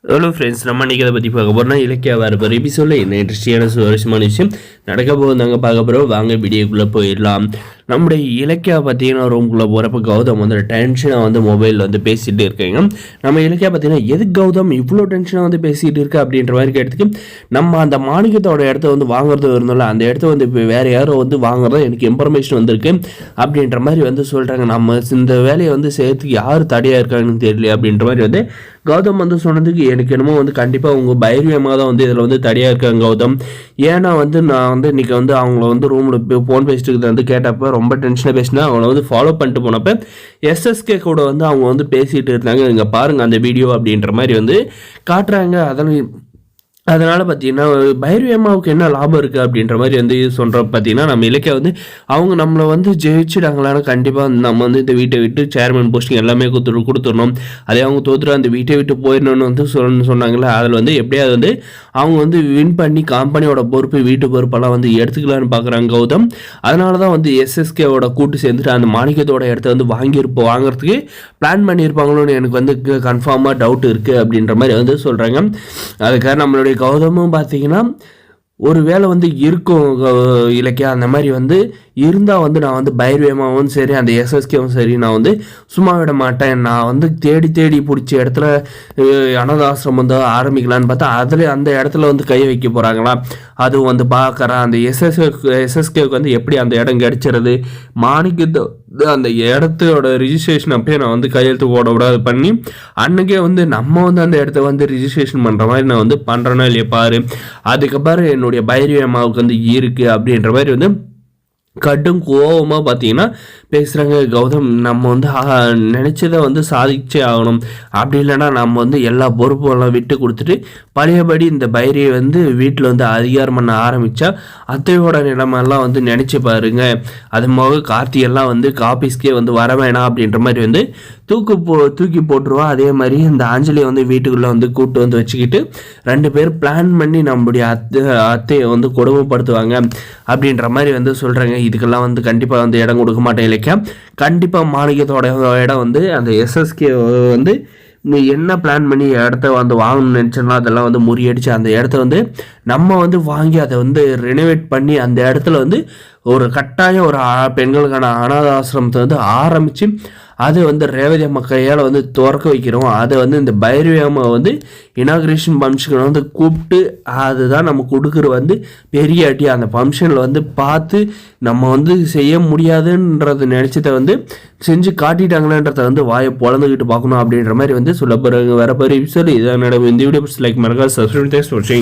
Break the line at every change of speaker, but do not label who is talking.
Hello friends, நம்ம இன்றைக்கி அதை பற்றி பார்க்க போகிறோம்னா இலக்கிய வரப்போ எபிசோடில் என்ன இன்ட்ரெஸ்டிங்கான சுவாரஸ்யமான விஷயம் நடக்க போகுதாங்க பார்க்க போகிறோம். வாங்க வீடியோக்குள்ளே போயிடலாம். நம்முடைய இலக்கியா பார்த்தீங்கன்னா ரூம்குள்ளே போகிறப்ப கௌதம் வந்து டென்ஷனாக வந்து மொபைலில் வந்து பேசிகிட்டு இருக்காங்க. நம்ம இலக்கியா பார்த்தீங்கன்னா எதுக்கு கௌதம் இவ்வளோ டென்ஷனாக வந்து பேசிகிட்டு இருக்கு அப்படின்ற மாதிரி கேட்டதுக்கு, நம்ம அந்த மாணிக்கத்தோட இடத்த வந்து வாங்குறது இருந்தோம்ல, அந்த இடத்த வந்து இப்போ வேறு யாரோ வந்து வாங்குறதா எனக்கு இன்ஃபர்மேஷன் வந்திருக்கு அப்படின்ற மாதிரி வந்து சொல்கிறாங்க. நம்ம இந்த வேலையை வந்து செய்யறதுக்கு யார் தடையாக இருக்காங்கன்னு தெரியல அப்படின்ற மாதிரி வந்து கௌதம் வந்து சொன்னதுக்கு, எனக்கு என்னமோ வந்து கண்டிப்பாக உங்கள் பைரவியமாக தான் வந்து இதில் வந்து தடையாக இருக்காங்க கௌதம். ஏன்னா வந்து நான் வந்து இன்றைக்கி வந்து அவங்கள வந்து ரூமில் ஃபோன் பேசிட்டு வந்து கேட்டப்போ ரொம்ப டென்ஷனாக பேசினா அவங்கள வந்து ஃபாலோ பண்ணிட்டு போனப்போ எஸ்எஸ்கே கூட வந்து அவங்க வந்து பேசிகிட்டு இருந்தாங்க. இங்கே பாருங்கள் அந்த வீடியோ அப்படின்ற மாதிரி வந்து காட்டுறாங்க. அதனால் பார்த்தீங்கன்னா பைரவி அம்மாவுக்கு என்ன லாபம் இருக்குது அப்படின்ற மாதிரி வந்து சொல்கிற பார்த்தீங்கன்னா, நம்ம இலக்கிய வந்து அவங்க நம்மளை வந்து ஜெயிச்சிடாங்களான்னு கண்டிப்பாக நம்ம வந்து இந்த வீட்டை விட்டு சேர்மன் போஸ்டிங் எல்லாமே கொடுத்துடணும். அதே அவங்க தோற்றுட்டு அந்த வீட்டை விட்டு போயிடணும்னு வந்து சொன்னாங்களே, அதில் வந்து எப்படியாவது வந்து அவங்க வந்து வின் பண்ணி கம்பெனியோட பொறுப்பு வீட்டு பொறுப்பெல்லாம் வந்து எடுத்துக்கலான்னு பார்க்குறாங்க கௌதம். அதனால தான் வந்து எஸ்எஸ்கேவோட கூட்டு சேர்ந்துட்டு அந்த மாணிக்கத்தோட இடத்த வந்து வாங்குறதுக்கு பிளான் பண்ணியிருப்பாங்களோன்னு எனக்கு வந்து கன்ஃபார்மாக டவுட் இருக்குது அப்படின்ற மாதிரி வந்து சொல்கிறாங்க. அதுக்காக நம்மளுடைய கௌதமும் பார்த்தீங்கன்னா ஒரு வேலை வந்து இருக்கும் இலக்கியா, அந்த மாதிரி வந்து இருந்தால் வந்து நான் வந்து பைரவியமாகவும் சரி அந்த எஸ்எஸ்கேவும் சரி நான் வந்து சும்மா விட மாட்டேன். நான் வந்து தேடி பிடிச்ச இடத்துல அனாதாசிரமம் வந்து ஆரம்பிக்கலான்னு பார்த்தா அதில் அந்த இடத்துல வந்து கை வைக்க போகிறாங்களா, அதுவும் வந்து பார்க்குறேன். அந்த எஸ்எஸ்கேவுக்கு வந்து எப்படி அந்த இடம் கிடைச்சிருது, மாணிக்கத்தை அந்த இடத்தோட ரிஜிஸ்ட்ரேஷன் அப்படியே நான் வந்து கையெழுத்து போட விடாது பண்ணி அன்றைக்கே வந்து நம்ம வந்து அந்த இடத்த வந்து ரிஜிஸ்ட்ரேஷன் பண்ணுற மாதிரி நான் வந்து பண்ணுறேன்னா இல்லையா பாரு. அதுக்கப்புறம் என்னுடைய பைரவி அம்மாவுக்கு வந்து இருக்குது அப்படின்ற மாதிரி வந்து கடும் கோபமாக பார்த்தீங்கன்னா பேசுகிறாங்க கௌதம். நம்ம வந்து நினச்சதை வந்து சாதிச்சே ஆகணும், அப்படி இல்லைன்னா நம்ம வந்து எல்லா பொறுப்பும் விட்டு கொடுத்துட்டு பழையபடி இந்த பைரியை வந்து வீட்டில் வந்து அதிகாரம் பண்ண ஆரம்பித்தா அத்தையோட நிலைமெல்லாம் வந்து நினச்சி பாருங்க. அது போக கார்த்திகெல்லாம் வந்து ஆஃபீஸ்க்கே வந்து வர வேணாம் அப்படின்ற மாதிரி வந்து தூக்கி போட்டுருவா. அதே மாதிரி இந்த ஆஞ்சலியை வந்து வீட்டுக்குள்ளே வந்து கூப்பிட்டு வந்து வச்சுக்கிட்டு 2 பேர் பிளான் பண்ணி நம்முடைய அத்தையை வந்து கொடுமைப்படுத்துவாங்க அப்படின்ற மாதிரி வந்து சொல்கிறாங்க. இதுக்கெல்லாம் வந்து கண்டிப்பாக வந்து இடம் கொடுக்க மாட்டேன் இல்லைக்கா. கண்டிப்பாக மாணிக்கத்தோட இடம் வந்து அந்த எஸ்எஸ்கே வந்து என்ன பிளான் பண்ணி இடத்த வந்து வாங்கணும்னு நினச்சோன்னா அதெல்லாம் வந்து முறியடிச்சு அந்த இடத்த வந்து நம்ம வந்து வாங்கி அதை வந்து ரெனோவேட் பண்ணி அந்த இடத்துல வந்து ஒரு கட்டாயம் ஒரு பெண்களுக்கான அனாத ஆசிரமத்தை வந்து ஆரம்பித்து அதை வந்து ரேவதி அம்மா கையால் வந்து திறக்க வைக்கிறோம். அதை வந்து இந்த பைரவி அம்மா வந்து இனாக்ரேஷன் ஃபங்க்ஷனை வந்து கூப்பிட்டு அதுதான் நம்ம கொடுக்குற வந்து பெரிய அடி. அந்த ஃபங்க்ஷனில் வந்து பார்த்து நம்ம வந்து செய்ய முடியாதுன்றதை நினச்சதை வந்து செஞ்சு காட்டிட்டாங்களேன்றதை வந்து வாயை பொழந்துக்கிட்டு பார்க்கணும் அப்படின்ற மாதிரி வந்து சொல்ல போகிறாங்க. வர போகிற எபிசோட் இதான் நடக்கும். இந்த வீடியோ லைக் மறக்காது சப்ஸ்கிரைப். தேங்க்ஸ் ஃபார் வாட்சிங்.